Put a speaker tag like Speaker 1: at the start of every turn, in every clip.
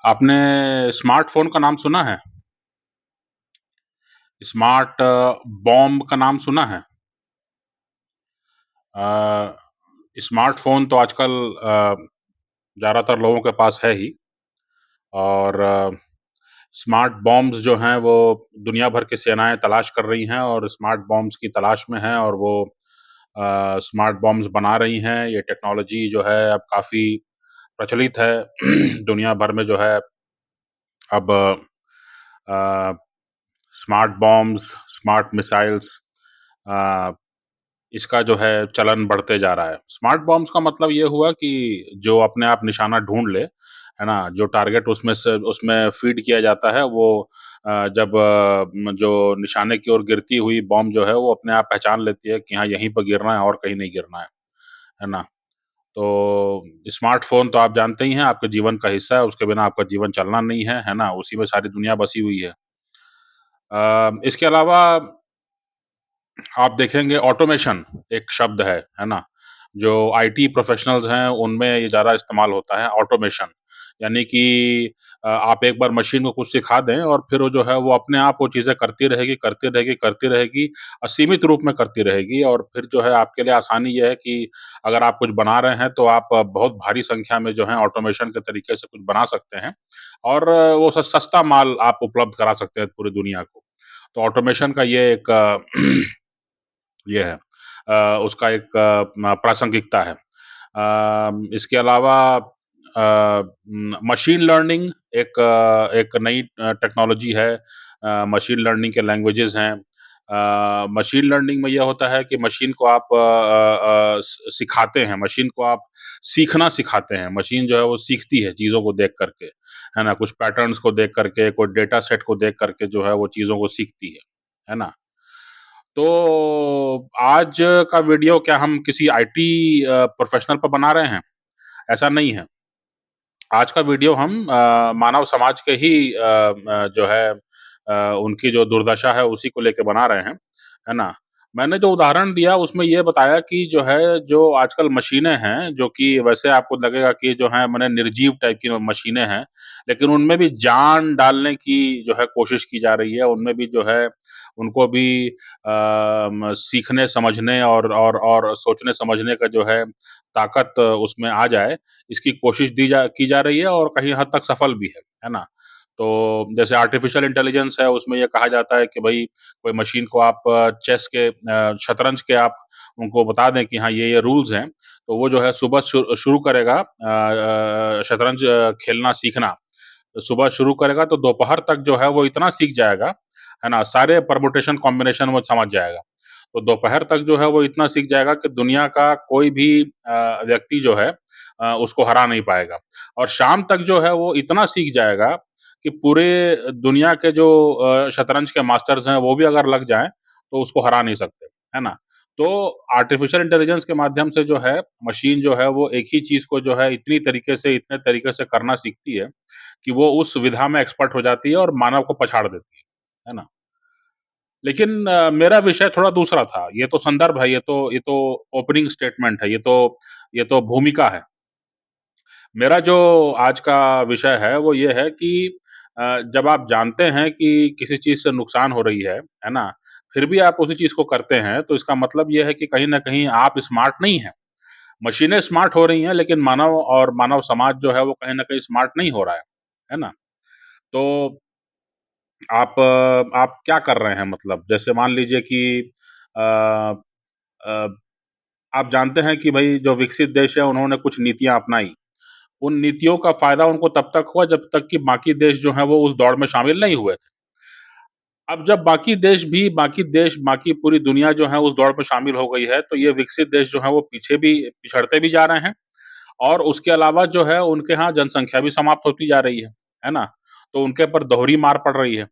Speaker 1: आपने स्मार्टफ़ोन का नाम सुना है? स्मार्ट बॉम्ब का नाम सुना है? अ, स्मार्टफ़ोन तो आजकल ज़्यादातर लोगों के पास है ही और स्मार्ट बॉम्ब्स जो हैं वो दुनिया भर की सेनाएँ तलाश कर रही हैं और स्मार्ट बॉम्ब्स की तलाश में हैं और वो स्मार्ट बॉम्ब्स बना रही हैं। ये टेक्नोलॉजी जो है अब काफ़ी प्रचलित है। दुनिया भर में जो है अब अ, स्मार्ट बॉम्ब्स, स्मार्ट मिसाइल्स अ, इसका जो है चलन बढ़ते जा रहा है। स्मार्ट बॉम्ब्स का मतलब ये हुआ कि जो अपने आप निशाना ढूँढ ले, है ना? जो टारगेट उसमें फ़ीड किया जाता है वो जब जो निशाने की ओर गिरती हुई बॉम्ब जो है वो अपने आप पहचान लेती है कि हाँ, यहीं पर गिरना है और कहीं नहीं गिरना है ना? तो स्मार्टफ़ोन तो आप जानते ही हैं आपके जीवन का हिस्सा है, उसके बिना आपका जीवन चलना नहीं है ना? उसी में सारी दुनिया बसी हुई है। इसके अलावा आप देखेंगे ऑटोमेशन एक शब्द है ना? जो आईटी प्रोफ़ेशनल्स हैं, उनमें ये ज़्यादा इस्तेमाल होता है ऑटोमेशन। यानी कि आप एक बार मशीन को कुछ सिखा दें और फिर वो जो है वो अपने आप वो चीज़ें करती रहेगी, करती रहेगी, करती रहेगी असीमित रूप में करती रहेगी और फिर जो है आपके लिए आसानी ये है कि अगर आप कुछ बना रहे हैं तो आप बहुत भारी संख्या में जो है ऑटोमेशन के तरीके से कुछ बना सकते हैं और वो सस्ता माल आप उपलब्ध करा सकते हैं पूरी दुनिया को। तो ऑटोमेशन का ये एक ये है उसका एक प्रासंगिकता है। इसके अलावा मशीन लर्निंग एक नई टेक्नोलॉजी है। मशीन लर्निंग के लैंग्वेजेज़ हैं। मशीन लर्निंग में ये होता है कि मशीन को आप सिखाते हैं, मशीन को आप सीखना सिखाते हैं। मशीन जो है वो सीखती है चीज़ों को देख कर के, है ना? कुछ पैटर्न्स को देख कर के, कोई डेटा सेट को देख कर के जो है वो चीज़ों को सीखती है ना? तो आज का वीडियो क्या हम किसी आईटी प्रोफ़ेशनल पे बना रहे हैं? ऐसा नहीं है। आज का वीडियो हम मानव समाज के ही जो है उनकी जो दुर्दशा है उसी को लेके बना रहे हैं, है ना? मैंने जो उदाहरण दिया उसमें ये बताया कि जो है, जो आजकल मशीनें हैं, जो कि वैसे आपको लगेगा कि जो हैं माने निर्जीव टाइप की मशीनें हैं, लेकिन उनमें भी जान डालने की जो है कोशिश की जा रही है। उनमें भी जो है उनको भी सीखने, समझने और सोचने-समझने का जो है ताकत उसमें आ जाए, इसकी कोशिश की जा रही है और कहीं हद तक सफल भी है ना? तो जैसे आर्टिफ़िशियल इंटेलिजेंस है, उसमें ये कहा जाता है कि भई कोई मशीन को आप शतरंज के आप उनको बता दें कि हाँ, ये रूल्स हैं, तो वो जो है सुबह शुरू करेगा शतरंज खेलना सीखना। सुबह शुरू करेगा तो दोपहर तक जो है वो इतना सीख जाएगा, है ना? सारे परम्यूटेशन कॉम्बिनेशन वो समझ जाएगा। तो दोपहर तक जो है वो इतना सीख जाएगा कि दुनिया का कोई भी व्यक्ति जो है उसको हरा नहीं पाएगा। और शाम तक जो है वो इतना सीख जाएगा कि पूरे दुनिया के जो शतरंज के मास्टर्स हैं वो भी अगर लग जाएँ, तो उसको हरा नहीं सकते, है ना? तो आर्टिफ़िशियल इंटेलिजेंस के माध्यम से जो है, मशीन जो है वो एक ही चीज़ को जो है इतने तरीके से करना सीखती है कि वो उस विधा में एक्सपर्ट हो जाती है और मानव को पछाड़ देती है ना? लेकिन मेरा विषय थोड़ा दूसरा था। ये तो संदर्भ है, ये तो ओपनिंग स्टेटमेंट है, ये तो भूमिका है। मेरा जो आज का विषय है वो ये है कि जब आप जानते हैं कि किसी चीज़ से नुकसान हो रही है ना? फिर भी आप उसी चीज़ को करते हैं, तो इसका मतलब ये है कि कहीं न कहीं आप स्मार्ट नहीं हैं। मशीनें स्मार्ट हो रही हैं, लेकिन मानव समाज जो है वो कहीं न कहीं स्मार्ट नहीं हो रहा है ना? तो आप क्या कर रहे हैं मतलब? जैसे मान लीजिए कि अ अ, आप जानते हैं कि भई जो विकसित देश है उन्होंने कुछ नीतियाँ अपनाई। उन नीतियों का फ़ायदा उनको तब तक हुआ जब तक कि बाकी देश जो हैं वो उस दौड़ में शामिल नहीं हुए थे। अब जब बाकी पूरी दुनिया जो है उस दौड़ में शामिल हो गई है, तो ये विकसित देश जो हैं वो पीछे भी पिछड़ते भी जा रहे हैं और उसके अलावा जो है उनके यहाँ जनसंख्या भी समाप्त होती जा रही है ना? तो उनके ऊपर दोहरी मार पड़ रही है।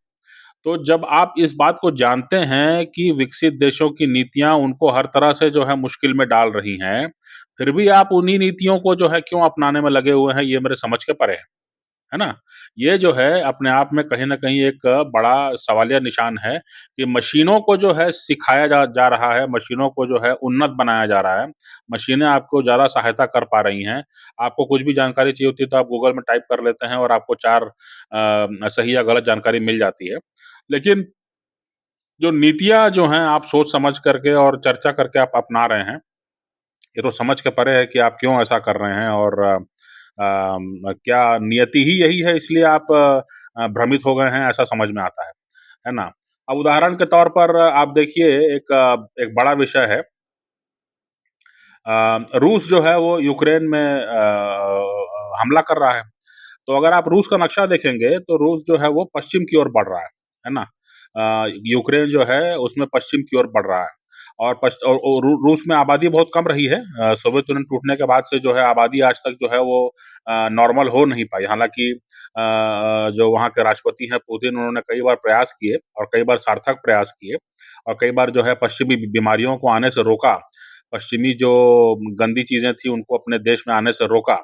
Speaker 1: तो जब आप इस बात को जानते हैं कि विकसित देशों की नीतियाँ उनको हर तरह से जो है मुश्किल में डाल रही हैं, फिर भी आप उन्हीं नीतियों को जो है क्यों अपनाने में लगे हुए हैं, ये मेरे समझ के परे है ना? ये जो है अपने आप में कहीं न कहीं एक बड़ा सवालिया निशान है कि मशीनों को जो है सिखाया जा जा रहा है, मशीनों को जो है उन्नत बनाया जा रहा है। मशीनें आपको ज़्यादा सहायता कर पा रही हैं। आपको कुछ भी जानकारी चाहिए होती है तो आप गूगल में टाइप कर लेते हैं और आपको 4 सही या गलत जानकारी मिल जाती है। लेकिन जो नीतियाँ जो हैं आप सोच समझ करके और चर्चा करके आप अपना रहे हैं, ये तो समझ के परे है कि आप क्यों ऐसा कर रहे हैं और क्या नियति ही यही है इसलिए आप भ्रमित हो गए हैं, ऐसा समझ में आता है ना? अब उदाहरण के तौर पर आप देखिए एक बड़ा विषय है। रूस जो है वो यूक्रेन में हमला कर रहा है। तो अगर आप रूस का नक्शा देखेंगे तो रूस जो है वो पश्चिम की ओर बढ़ रहा है ना? यूक्रेन जो है उसमें पश्चिम की ओर बढ़ रहा है और रूस में आबादी बहुत कम रही है। सोवियत यूनियन टूटने के बाद से जो है आबादी आज तक जो है वो नॉर्मल हो नहीं पाई। हालाँकि जो वहाँ के राष्ट्रपति हैं पुतिन उन्होंने कई बार प्रयास किए और कई बार सार्थक प्रयास किए और कई बार जो है पश्चिमी बीमारियों को आने से रोका। पश्चिमी जो गंदी चीज़ें थी उनको अपने देश में आने से रोका।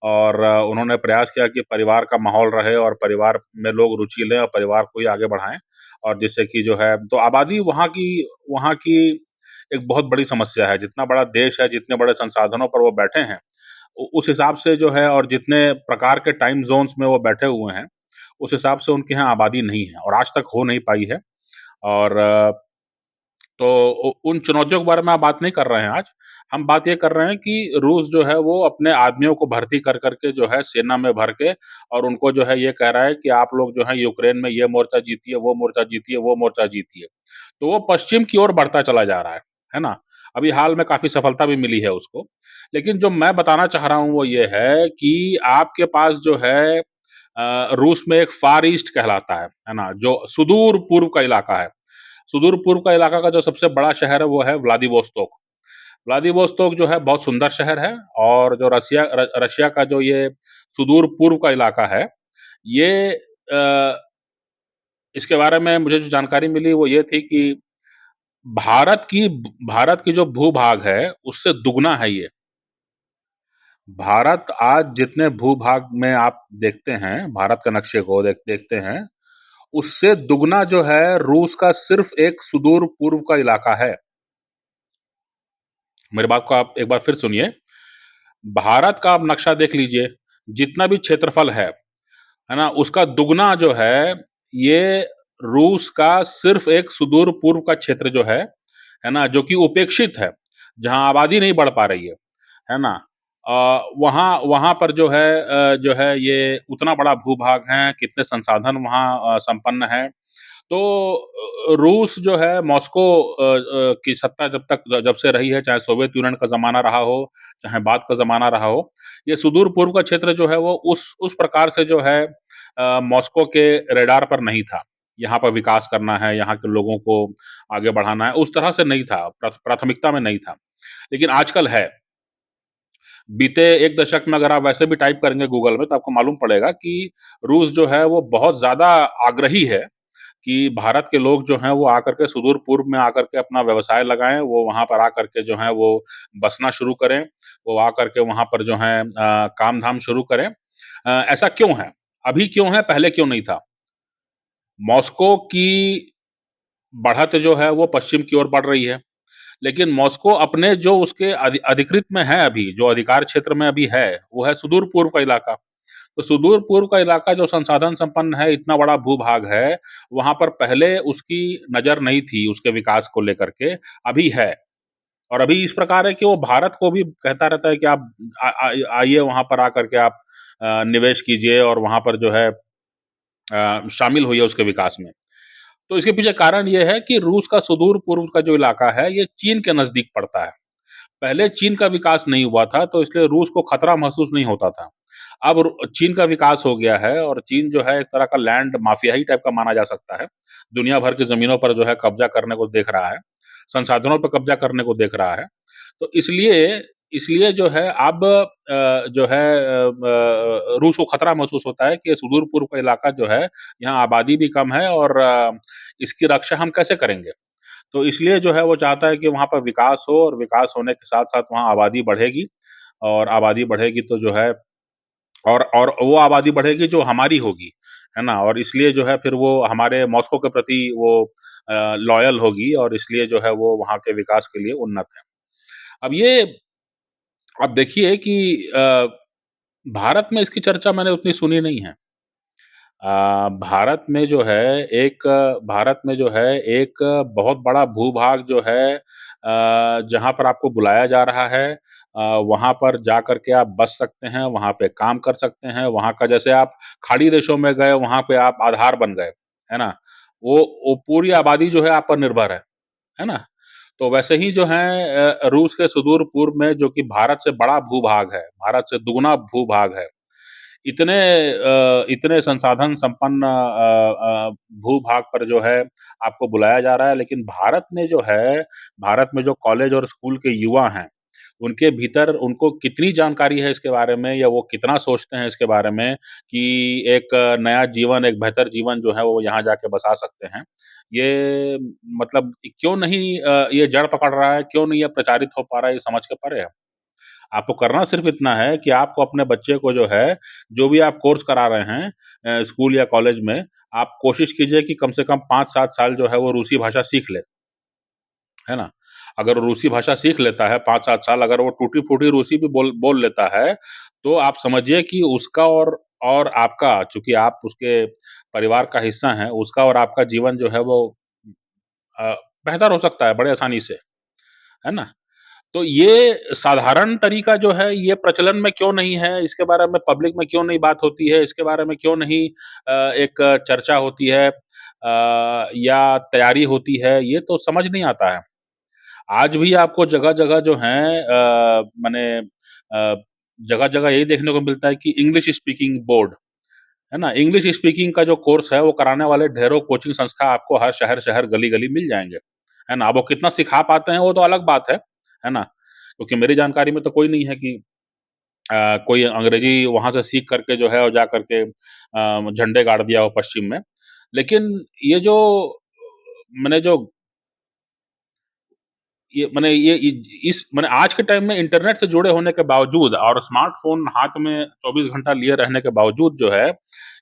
Speaker 1: और उन्होंने प्रयास किया कि परिवार का माहौल रहे और परिवार में लोग रुचि लें और परिवार को ही आगे बढ़ाएँ और जिससे कि जो है तो आबादी वहाँ की एक बहुत बड़ी समस्या है। जितना बड़ा देश है, जितने बड़े संसाधनों पर वो बैठे हैं, उ उस हिसाब से जो है और जितने प्रकार के टाइम ज़ोन्स में वो बैठे हुए हैं, उस हिसाब से उनके यहाँ आबादी नहीं है और आज तक हो नहीं पाई है। और तो उन चुनौतियों के बारे में आप बात नहीं कर रहे हैं आज। हम बात ये कर रहे हैं कि रूस जो है वो अपने आदमियों को भर्ती कर कर के जो है सेना में भर के और उनको जो है ये कह रहा है कि आप लोग जो है यूक्रेन में ये मोर्चा जीतिए, वो मोर्चा जीतिए, वो मोर्चा जीतिए। तो वो पश्चिम की ओर बढ़ता चला जा रहा है ना? अभी हाल में काफ़ी सफलता भी मिली है उसको। लेकिन जो मैं बताना चाह रहा हूँ वो ये है कि आपके पास जो है रूस में एक फ़ार ईस्ट कहलाता है ना? जो सुदूर पूर्व का इलाका है। सुदूर पूर्व का इलाका का जो सबसे बड़ा शहर है वो है व्लादिवोस्तोक। व्लादिवोस्तोक जो है बहुत सुंदर शहर है और जो रशिया का जो ये सुदूर पूर्व का इलाका है, ये इसके बारे में मुझे जो जानकारी मिली वो ये थी कि भारत की जो भू-भाग है, उससे दुगना है ये। भारत आज जितने भू-भाग में आप देखते हैं, भारत के नक्शे को देखते हैं, उससे दुगना जो है रूस का सिर्फ़ एक सुदूर पूर्व का इलाका है। मेरी बात को आप एक बार फिर सुनिए। भारत का आप नक्शा देख लीजिए, जितना भी क्षेत्रफल है ना? उसका दुगना जो है, ये रूस का सिर्फ़ एक सुदूर पूर्व का क्षेत्र जो है ना? जो कि उपेक्षित है, जहाँ आबादी नहीं बढ़ पा रही है ना? वहाँ वहाँ पर जो है ये उतना बड़ा भू-भाग है, कितने संसाधन वहाँ संपन्न हैं। तो रूस जो है मॉस्को की सत्ता जब से रही है, चाहे सोवियत यूनियन का ज़माना रहा हो, चाहे बाद का ज़माना रहा हो, ये सुदूर पूर्व का क्षेत्र जो है वो उस प्रकार से जो है मॉस्को के रडार पर नहीं था। यहाँ पर विकास करना है, यहाँ के लोगों को आगे बढ़ाना है, उस तरह से नहीं था, प्राथमिकता में नहीं था। लेकिन आजकल है। बीते 1 दशक में अगर आप वैसे भी टाइप करेंगे गूगल में तो आपको मालूम पड़ेगा कि रूस जो है वो बहुत ज़्यादा आग्रही है कि भारत के लोग जो हैं वो आकर के सुदूर पूर्व में आकर के अपना व्यवसाय लगाएँ, वो वहाँ पर आकर के जो है वो बसना शुरू करें, वो आकर के वहाँ पर जो है काम-धाम शुरू करें। ऐसा क्यों है? अभी क्यों है, पहले क्यों नहीं था? मॉस्को की बढ़त जो है वो पश्चिम की ओर बढ़ रही है, लेकिन मॉस्को अपने जो उसके अधिकृत में है अभी, जो अधिकार क्षेत्र में अभी है, वो है सुदूर पूर्व का इलाका। तो सुदूर पूर्व का इलाका जो संसाधन संपन्न है, इतना बड़ा भू-भाग है, वहाँ पर पहले उसकी नज़र नहीं थी उसके विकास को लेकर के, अभी है। और अभी इस प्रकार है कि वो भारत को भी कहता रहता है कि आप आइए वहाँ पर आकर के आप निवेश कीजिए और वहाँ पर जो है शामिल होइए उसके विकास में। तो इसके पीछे कारण ये है कि रूस का सुदूर पूर्व का जो इलाका है, ये चीन के नज़दीक पड़ता है। पहले चीन का विकास नहीं हुआ था, तो इसलिए रूस को खतरा महसूस नहीं होता था। अब चीन का विकास हो गया है और चीन जो है एक तरह का लैंड माफिया ही टाइप का माना जा सकता है। दुनिया भर की ज़मीनों पर जो है कब्ज़ा करने को देख रहा है, संसाधनों पर कब्ज़ा करने को देख रहा है। तो इसलिए इसलिए जो है अब जो है रूस को खतरा महसूस होता है कि ये सुदूर पूर्व का इलाका जो है, यहाँ आबादी भी कम है और इसकी रक्षा हम कैसे करेंगे? तो इसलिए जो है वो चाहता है कि वहाँ पर विकास हो और विकास होने के साथ-साथ वहाँ आबादी बढ़ेगी और आबादी बढ़ेगी तो जो है और वो आबादी बढ़ेगी जो हमारी होगी, है ना? और इसलिए जो है फिर वो हमारे मॉस्को के प्रति वो लॉयल होगी और इसलिए जो है वो वहाँ के विकास के लिए उन्नत है। अब ये आप देखिए कि भारत में इसकी चर्चा मैंने उतनी सुनी नहीं है। भारत में जो है एक बहुत बड़ा भू-भाग जो है जहाँ पर आपको बुलाया जा रहा है वहाँ पर जा कर के आप बस सकते हैं, वहाँ पे काम कर सकते हैं, वहाँ का जैसे आप खाड़ी देशों में गए, वहाँ पे आप आधार बन गए, है ना? वो पूरी आबादी जो है आप पर निर्भर है ना? तो वैसे ही जो है रूस के सुदूर पूर्व में जो कि भारत से बड़ा भू-भाग है, भारत से दुगुना भू-भाग है, इतने संसाधन संपन्न भू-भाग पर जो है आपको बुलाया जा रहा है, लेकिन भारत में जो कॉलेज और स्कूल के युवा हैं, उनके भीतर उनको कितनी जानकारी है इसके बारे में या वो कितना सोचते हैं इसके बारे में कि एक नया जीवन, एक बेहतर जीवन जो है वो यहाँ जाके बसा सकते हैं। ये मतलब क्यों नहीं ये जड़ पकड़ रहा है, क्यों नहीं ये प्रचारित हो पा रहा है, ये समझ के परे है। आपको करना सिर्फ़ इतना है कि आपको अपने बच्चे को जो है, जो भी आप कोर्स करा रहे हैं स्कूल या कॉलेज में, आप कोशिश कीजिए कि कम से कम 5-7 साल जो है वो रूसी भाषा सीख ले, है ना? अगर वो रूसी भाषा सीख लेता है 5-7 साल, अगर वो टूटी-फूटी रूसी भी बोल बोल लेता है, तो आप समझिए कि उसका और आपका चूँकि आप उसके परिवार का हिस्सा हैं, उसका और आपका जीवन जो है वो अ, बेहतर हो सकता है बड़े आसानी से, है ना? तो ये साधारण तरीका जो है, ये प्रचलन में क्यों नहीं है? इसके बारे में पब्लिक में क्यों नहीं बात होती है? इसके बारे में क्यों नहीं एक चर्चा होती है या तैयारी होती है? ये तो समझ नहीं आता है। आज भी आपको जगह-जगह जो हैं जगह-जगह यही देखने को मिलता है कि इंग्लिश स्पीकिंग बोर्ड, है ना? इंग्लिश स्पीकिंग का जो कोर्स है, वो कराने वाले ढेरों कोचिंग संस्था आपको हर शहर-शहर, गली-गली मिल जाएँगे, है ना? अब वो कितना सिखा पाते हैं, वो तो अलग बात है ना? क्योंकि मेरी जानकारी में तो कोई नहीं है कि कोई अंग्रेजी वहाँ से सीख करके जो है और जा करके झंडे गाड़ दिया हो पश्चिम में। लेकिन ये जो मैंने जो ये मैंने ये इ इस मैंने आज के टाइम में इंटरनेट से जुड़े होने के बावजूद और स्मार्टफ़ोन हाथ में 24 घंटा लिए रहने के बावजूद जो है,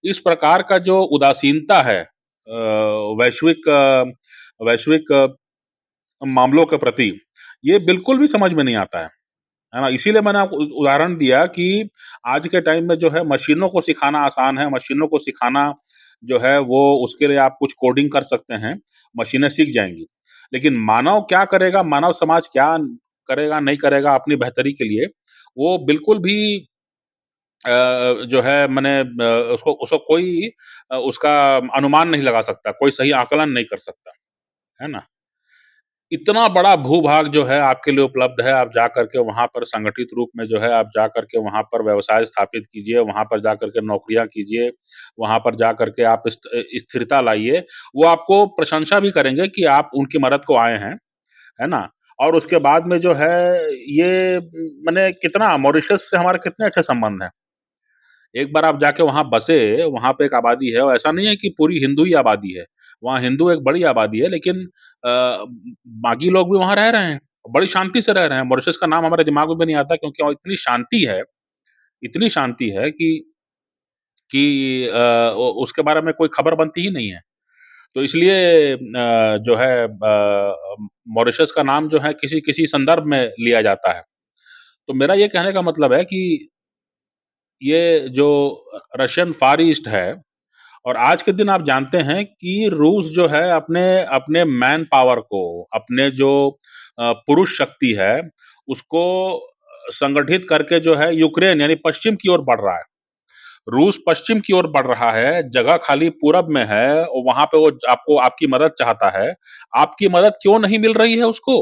Speaker 1: इस प्रकार का जो उदासीनता है वैश्विक मामलों के प्रति, ये बिल्कुल भी समझ में नहीं आता है ना? इसीलिए मैंने आपको उदाहरण दिया कि आज के टाइम में जो है मशीनों को सिखाना आसान है, मशीनों को सिखाना जो है वो उसके लिए आप कुछ कोडिंग कर सकते हैं, मशीनें सीख जाएँगी। लेकिन मानव क्या करेगा, मानव समाज क्या करेगा, नहीं करेगा अपनी बेहतरी के लिए, वो बिल्कुल भी जो है उसको उसको कोई उसका अनुमान नहीं लगा सकता, कोई सही आकलन नहीं कर सकता, है ना? इतना बड़ा भू-भाग जो है आपके लिए उपलब्ध है, आप जा कर के वहाँ पर संगठित रूप में जो है आप जा कर के वहाँ पर व्यवसाय स्थापित कीजिए, वहाँ पर जा कर के नौकरियाँ कीजिए, वहाँ पर जा कर के आप स्थिरता लाइए। वो आपको प्रशंसा भी करेंगे कि आप उनकी मदद को आए हैं, है ना? और उसके बाद में जो है ये मने कितना मॉरिशस से हमारे कितने अच्छे संबंध हैं। एक बार आप जाके वहाँ बसे, वहाँ पे एक आबादी है और ऐसा नहीं है कि पूरी हिंदू ही आबादी है। वहाँ हिंदू एक बड़ी आबादी है लेकिन बाकी लोग भी वहाँ रह रहे हैं, बड़ी शांति से रह रहे हैं। मॉरिशस का नाम हमारे दिमाग में भी नहीं आता क्योंकि वहाँ इतनी शांति है कि उसके बारे में कोई खबर बनती ही नहीं है। तो इसलिए जो है मॉरिशस का नाम जो है किसी संदर्भ में लिया जाता है। तो मेरा ये कहने का मतलब है कि ये जो रशियन फ़ार ईस्ट है और आज के दिन आप जानते हैं कि रूस जो है अपने अपने मैन पावर को, अपने जो पुरुष शक्ति है, उसको संगठित करके जो है यूक्रेन यानी पश्चिम की ओर बढ़ रहा है। रूस पश्चिम की ओर बढ़ रहा है, जगह खाली पूरब में है और वहाँ पे वो आपको आपकी मदद चाहता है। आपकी मदद क्यों नहीं मिल रही है उसको?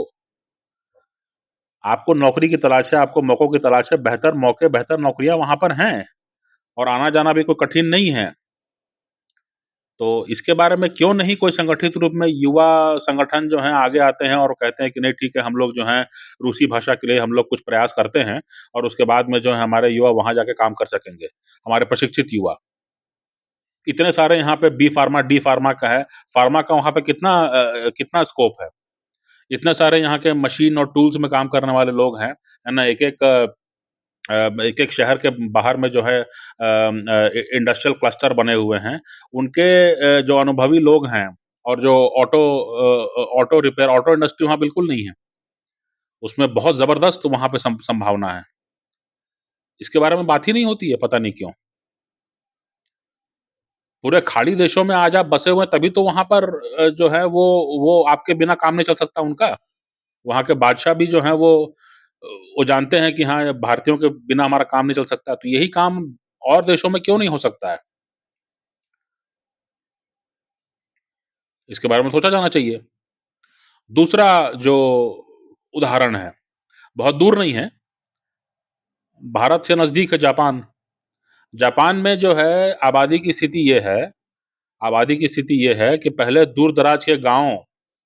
Speaker 1: आपको नौकरी की तलाश है, आपको मौकों की तलाश है, बेहतर मौके, बेहतर नौकरियाँ वहाँ पर हैं और आना-जाना भी कोई कठिन नहीं है। तो इसके बारे में क्यों नहीं कोई संगठित रूप में युवा संगठन जो हैं आगे आते हैं और कहते हैं कि नहीं ठीक है हम लोग जो हैं रूसी भाषा के लिए हम लोग कुछ प्रयास करते हैं और उसके बाद में जो है हमारे युवा वहाँ जाके काम कर सकेंगे, हमारे प्रशिक्षित युवा। इतने सारे यहाँ पे बी फार्मा, डी फार्मा का है, फार्मा का वहाँ पे कितना स्कोप है। इतने सारे यहाँ के मशीन और टूल्स में काम करने वाले लोग हैं, है ना? एक-एक एक-एक शहर के बाहर में जो है इंडस्ट्रियल क्लस्टर बने हुए हैं, उनके जो अनुभवी लोग हैं और जो ऑटो रिपेयर ऑटो इंडस्ट्री वहाँ बिल्कुल नहीं है। उसमें बहुत ज़बरदस्त वहाँ पे संभावना है। इसके बारे में बात ही नहीं होती है, पता नहीं क्यों? पूरे खाड़ी देशों में आज आप बसे हुए हैं, तभी तो वहाँ पर जो है वो आपके बिना काम नहीं चल सकता उनका। वहाँ के बादशाह भी जो हैं वो जानते हैं कि हाँ, भारतीयों के बिना हमारा काम नहीं चल सकता, तो यही काम और देशों में क्यों नहीं हो सकता है? इसके बारे में सोचा जाना चाहिए। दूसरा जो उदाहरण है, बहुत दूर नहीं है, भारत से नज़दीक है जापान। जापान में जो है आबादी की स्थिति ये है कि पहले दूर-दराज के गाँव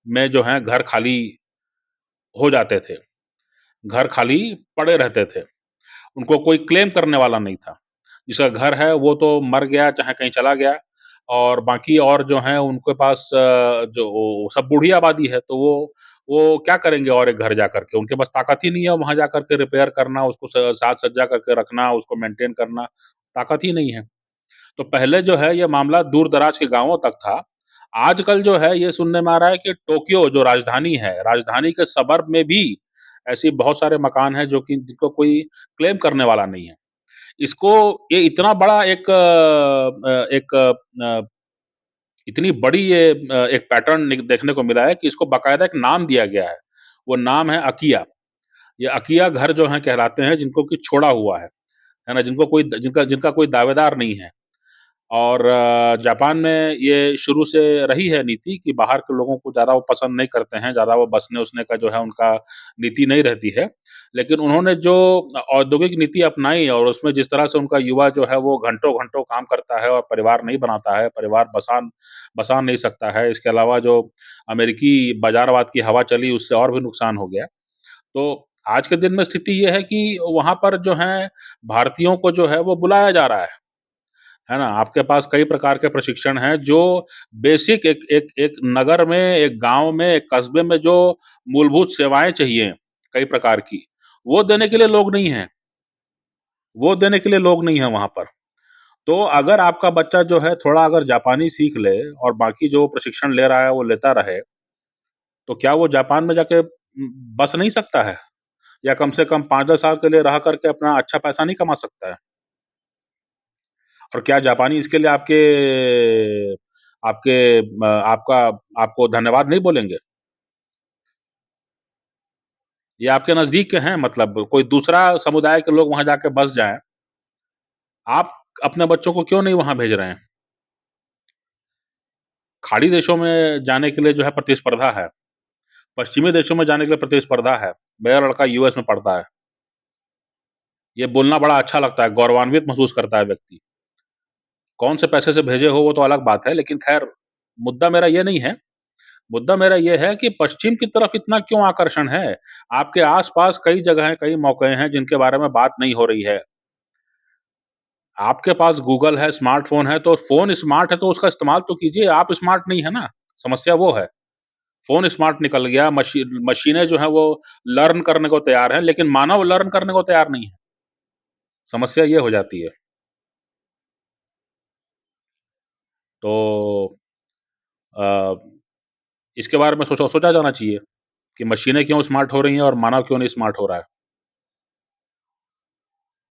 Speaker 1: में जो हैं घर खाली हो जाते थे। घर खाली पड़े रहते थे। उनको कोई क्लेम करने वाला नहीं था। जिसका घर है वो तो मर गया, चाहे कहीं चला गया और बाकी और जो हैं उनके पास जो सब बूढ़ी आबादी है, तो वो क्या करेंगे और एक घर जा कर के? उनके पास ताकत ही नहीं है वहाँ जा कर के रिपेयर करना, उसको साज-सज्जा करके रखना, उसको मेंटेन करना, ताकत ही नहीं है। तो पहले जो है ये मामला दूर-दराज के गाँवों तक था। आजकल जो है ये सुनने में आ रहा है कि टोक्यो जो राजधानी है, राजधानी के सबर्ब में भी ऐसी बहुत सारे मकान हैं जो कि जिनको कोई क्लेम करने वाला नहीं है। इसको ये इतना बड़ा इतनी बड़ी एक पैटर्न देखने को मिला है कि इसको बाकायदा एक नाम दिया गया है। वो नाम है अकिया। ये अकिया घर जो हैं कहलाते हैं जिनको कि छोड़ा हुआ है ना? जिनका जिनका कोई दावेदार नहीं है। और जापान में ये शुरू से रही है नीति कि बाहर के लोगों को ज़्यादा वो पसंद नहीं करते हैं, ज़्यादा वो बसने-उसने का जो है उनका नीति नहीं रहती है। लेकिन उन्होंने जो औद्योगिक नीति अपनाई और उसमें जिस तरह से उनका युवा जो है वो घंटों-घंटों काम करता है और परिवार नहीं बनाता है, परिवार बसा नहीं सकता है। इसके अलावा जो अमेरिकी बाज़ारवाद की हवा चली उससे और भी नुकसान हो गया। तो आज के दिन में स्थिति ये है कि वहाँ पर जो है भारतीयों को जो है वो बुलाया जा रहा है ना? आपके पास कई प्रकार के प्रशिक्षण हैं जो बेसिक एक एक एक नगर में, एक गाँव में, एक कस्बे में जो मूलभूत सेवाएँ चाहिए कई प्रकार की, वो देने के लिए लोग नहीं हैं। वो देने के लिए लोग नहीं हैं वहाँ पर। तो अगर आपका बच्चा जो है थोड़ा अगर जापानी सीख ले और बाकी जो प्रशिक्षण ले रहा है वो लेता रहे, तो क्या वो जापान में जाके बस नहीं सकता है? या कम से कम 5-10 साल के लिए रह कर के अपना अच्छा पैसा नहीं कमा सकता है? और क्या जापानी इसके लिए आपके आपका आपको धन्यवाद नहीं बोलेंगे? ये आपके नज़दीक के हैं मतलब कोई दूसरा समुदाय के लोग वहाँ जाके बस जाएँ, आप अपने बच्चों को क्यों नहीं वहाँ भेज रहे हैं? खाड़ी देशों में जाने के लिए जो है प्रतिस्पर्धा है, पश्चिमी देशों में जाने के लिए प्रतिस्पर्धा है। मेरा लड़का यूएस में पढ़ता है। ये बोलना बड़ा अच्छा लगता है, गौरवान्वित महसूस करता है व्यक्ति। कौन से पैसे से भेजे हो वो तो अलग बात है, लेकिन ख़ैर मुद्दा मेरा ये नहीं है। मुद्दा मेरा ये है कि पश्चिम की तरफ इतना क्यों आकर्षण है? आपके आस-पास कई जगहें, कई मौके हैं जिनके बारे में बात नहीं हो रही है। आपके पास गूगल है, स्मार्टफ़ोन है, तो फ़ोन स्मार्ट है तो उसका इस्तेमाल तो कीजिए, आप स्मार्ट नहीं है ना, समस्या वो है। फ़ोन स्मार्ट निकल गया, मशीनें जो हैं वो लर्न करने को तैयार हैं, लेकिन मानव लर्न करने को तैयार नहीं है। समस्या ये हो जाती है। तो अ, इसके बारे में सोचा सोचा जाना चाहिए कि मशीनें क्यों स्मार्ट हो रही हैं और मानव क्यों नहीं स्मार्ट हो रहा है।